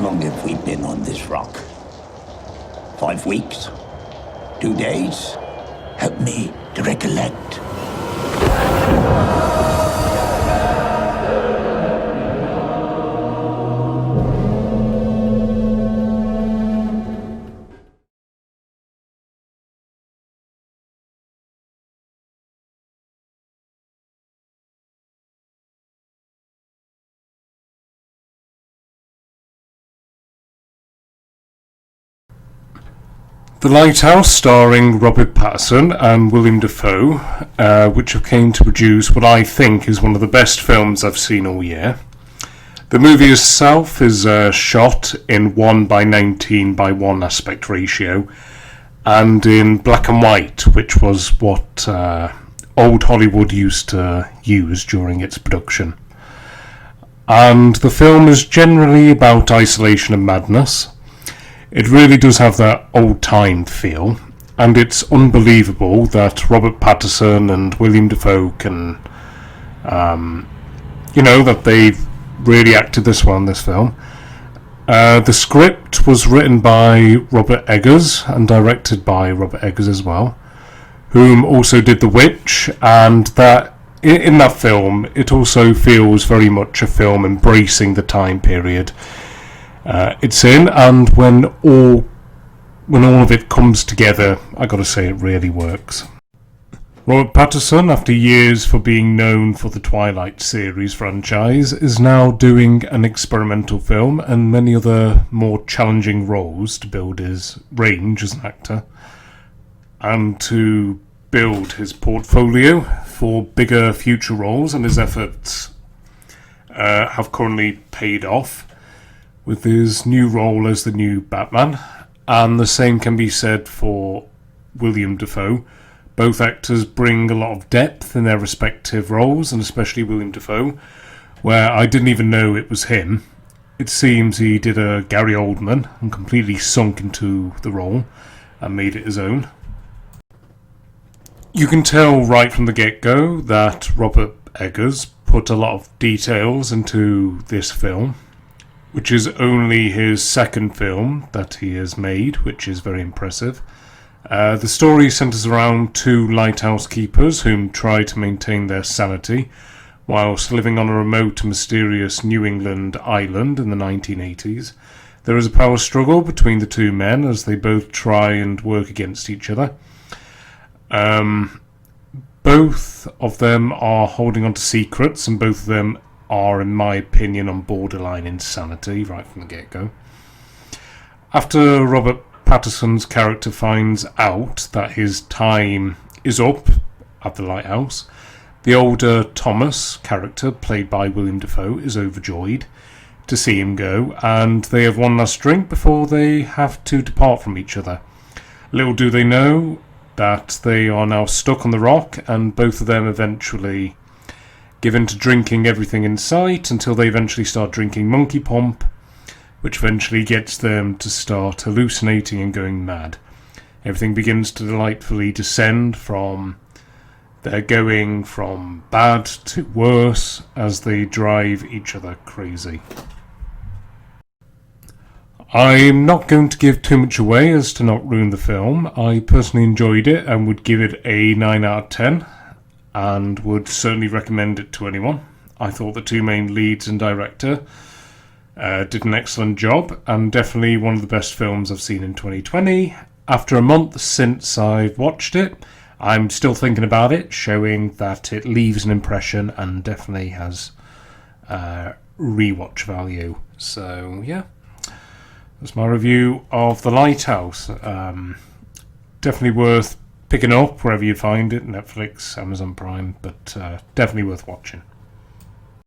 long have we been on this rock? 5 weeks? 2 days? Help me to recollect. The Lighthouse, starring Robert Pattinson and William Dafoe, which have came to produce what I think is one of the best films I've seen all year. The movie itself is shot in 1:19:1 aspect ratio and in black and white, which was what old Hollywood used to use during its production. And the film is generally about isolation and madness. It really does have that old-time feel, and it's unbelievable that Robert Pattinson and William Dafoe can, that they've really acted this well in this film. The script was written by Robert Eggers and directed by Robert Eggers as well, whom also did The Witch, and that in that film it also feels very much a film embracing the time period it's in, and when all of it comes together, I gotta say it really works. Robert Pattinson, after years for being known for the Twilight series franchise, is now doing an experimental film and many other more challenging roles to build his range as an actor and to build his portfolio for bigger future roles, and his efforts have currently paid off with his new role as the new Batman, and the same can be said for William Dafoe. Both actors bring a lot of depth in their respective roles, and especially William Dafoe, where I didn't even know it was him. It seems he did a Gary Oldman and completely sunk into the role and made it his own. You can tell right from the get-go that Robert Eggers put a lot of details into this film, which is only his second film that he has made, which is very impressive. The story centres around two lighthouse keepers whom try to maintain their sanity whilst living on a remote and mysterious New England island in the 1980s. There is a power struggle between the two men as they both try and work against each other. Both of them are holding on to secrets, and both of them are, in my opinion, on borderline insanity right from the get-go. After Robert Pattinson's character finds out that his time is up at the lighthouse, the older Thomas character, played by William Dafoe, is overjoyed to see him go, and they have one last drink before they have to depart from each other. Little do they know that they are now stuck on the rock, and both of them eventually given to drinking everything in sight until they eventually start drinking Monkey Pump, which eventually gets them to start hallucinating and going mad. Everything begins to delightfully descend from they're going from bad to worse as they drive each other crazy. I'm not going to give too much away as to not ruin the film. I personally enjoyed it and would give it a 9 out of 10. And would certainly recommend it to anyone. I thought the two main leads and director did an excellent job, and definitely one of the best films I've seen in 2020. After a month since I've watched it, I'm still thinking about it, showing that it leaves an impression and definitely has rewatch value. So yeah, that's my review of The Lighthouse. Definitely worth picking up wherever you find it, Netflix, Amazon Prime, but definitely worth watching.